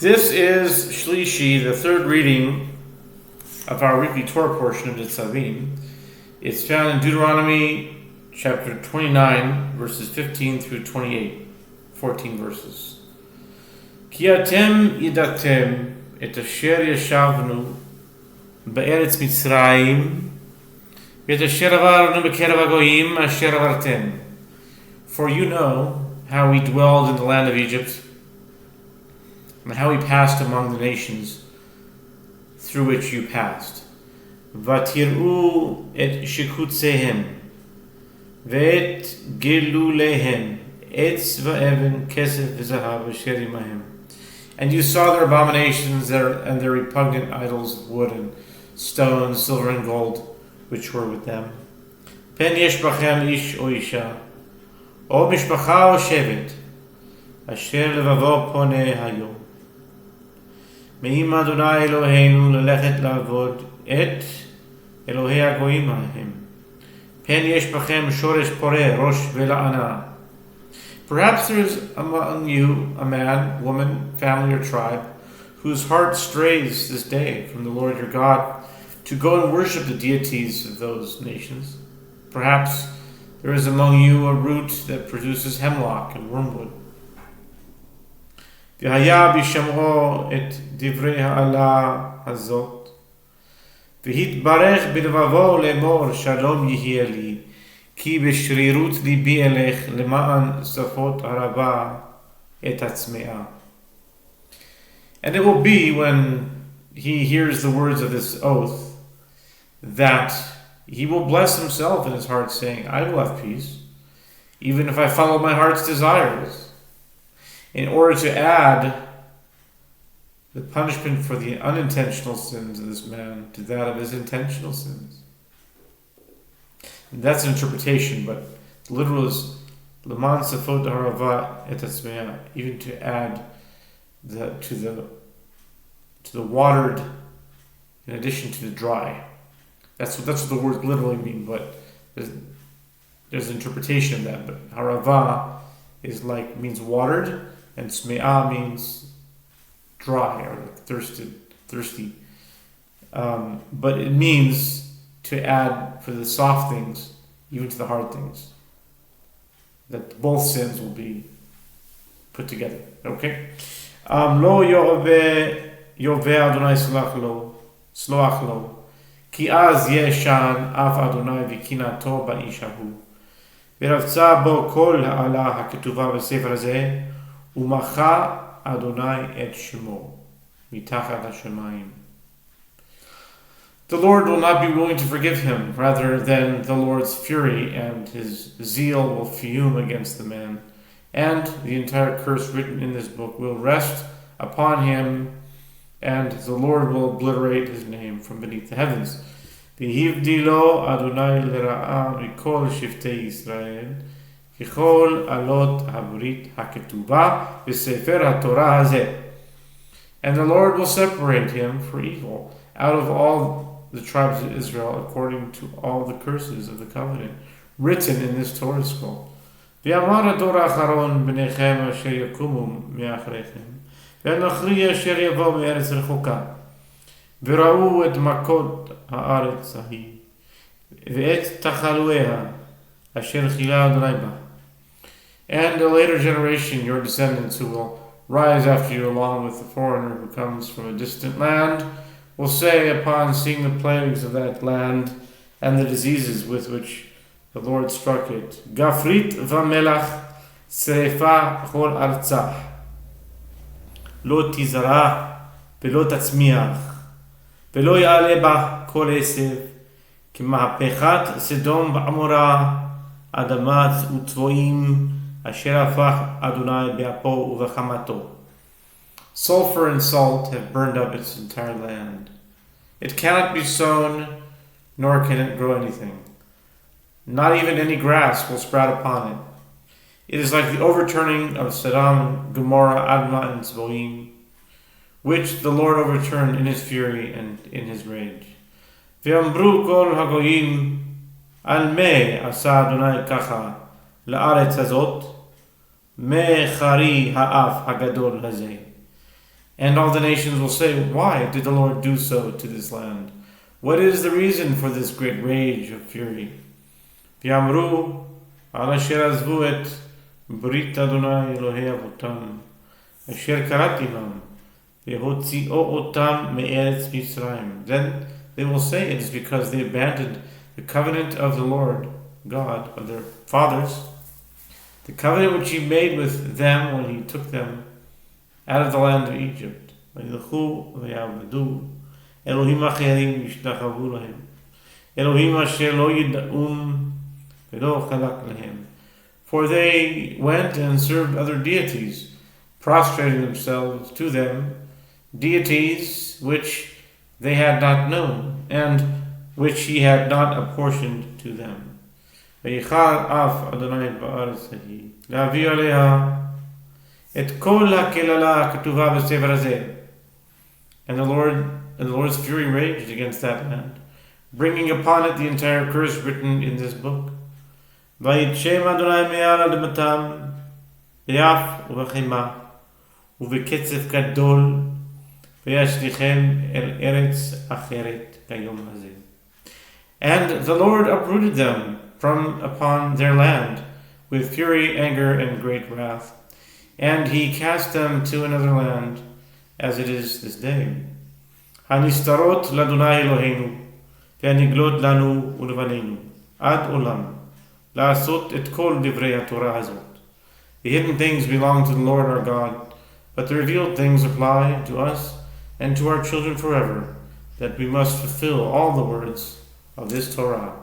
This is Shlishi, the third reading of our weekly Torah portion of Nitzavim. It's found in Deuteronomy chapter 29, verses 15 through 28, 14 verses. Ki atem yidatem et asher yashavnu be'eretz Mitzrayim et asher avarnu b'kerev hagoyim asher avartem. For you know how we dwelled in the land of Egypt, and how we passed among the nations through which you passed. Vatiru et shikutzehem, ve'et gelulehem, etz va'even kesef v'zahav asher imahem. And you saw their abominations and their repugnant idols of wood and stone, silver and gold, which were with them. Pen yesh bachem ish o isha, o mishpacha o shevet, asher levavo poneh hayom. Me'im Adonai Eloheinu lelechet la'avod et Elohei hagoyim ha'hem. Pen yesh bachem shoresh poreh rosh ve'la'ana. Perhaps there is among you a man, woman, family, or tribe whose heart strays this day from the Lord your God to go and worship the deities of those nations. Perhaps there is among you a root that produces hemlock and wormwood. והיה בשמעו את דברי העלה הזאת, והתברך בלבבו לאמור שלום יהיה לי, כי בשרירות ליבי אלך למען שפות הרבה את הצמאה. And it will be when he hears the words of this oath that he will bless himself in his heart, saying, I will have peace, even if I follow my heart's desires, in order to add the punishment for the unintentional sins of this man to that of his intentional sins. And that's an interpretation, but the literal is Leman Safot Harava Et Asmea, even to add to the watered in addition to the dry. That's what the words literally mean, but there's an interpretation of that. But Harava means watered, and Sme'ah means dry or thirsty. But it means to add for the soft things, even to the hard things. That both sins will be put together. Okay? Lo yoveh Adonai sloach lo, ki az yeshan af Adonai v'kinato ba'ish hahu. ורבצה בו כל העלה הכתובה בספר הזה, ומחה אדוני את שמו מתחת השמיים. The Lord will not be willing to forgive him, rather than the Lord's fury and his zeal will fume against the man, and the entire curse written in this book will rest upon him, and the Lord will obliterate his name from beneath the heavens. והבדילו אדוני לרעה מכל שבטי ישראל, ככל עלות הברית הכתובה בספר התורה הזה. And the Lord will separate him for evil out of all the tribes of Israel according to all the curses of the covenant written in this Torah scroll. ואמר הדור האחרון בניכם אשר יקומו מאחריכם, והנוכרי אשר יבוא מארץ רחוקה, וראו את מכות הארץ ההיא, ואת תחלואיה, אשר חילה אדוני בה. And a later generation, your descendants who will rise after you along with the foreigner who comes from a distant land, will say upon seeing the plagues of that land and the diseases with which the Lord struck it, Gafrit v'melach srefa chol artzah, lo tizara v'lo tatzmiach, ולא יעלה בה כל עשב, כמהפכת סדום ועמורה, אדמת וצבועים, אשר הפך אדוני באפו ובחמתו. Sulfur and salt have burned up its entire land. It cannot be sown, nor can it grow anything. Not even any grass will sprout upon it. It is like the overturning of Sodom, Gomorrah, Admah, and Zeboim, which the Lord overturned in his fury and in his rage. ואמרו כל הגויים, על מה עשה אדוני ככה לארץ הזאת, מה חרי האף הגדול הזה. And all the nations will say, why did the Lord do so to this land? What is the reason for this great rage of fury? V'yamru al asher azvu et brit Adonai Elohei avotam asher karat imam v'hotzio otam me'eretz Mitzrayim. Then they will say, it is because they abandoned the covenant of the Lord God of their fathers, the covenant which he made with them when he took them out of the land of Egypt. וילכו ויעבדו אלוהים אחרים ישתחוו להם, אלוהים אשר לא ידעום ולא חלק להם. For they went and served other deities, prostrating themselves to them, deities which they had not known, and which he had not apportioned to them. ויחל אף אדוני בארץ ההיא להביא עליה את כל הקללה הכתובה בספר הזה. And the Lord's fury raged against that land, bringing upon it the entire curse written in this book. ויתשם אדוני מעל אדמתם ביעף ובחימה ובקצף גדול וישליכם אל ארץ אחרת כיום הזה. And the Lord uprooted them from upon their land with fury, anger, and great wrath. And he cast them to another land, as it is this day. הנסתרות לאדוני אלוהינו, והנגלות לנו ולבנינו, עד עולם, לעשות את כל דברי התורה הזאת. The hidden things belong to the Lord our God, but the revealed things apply to us and to our children forever, that we must fulfill all the words of this Torah.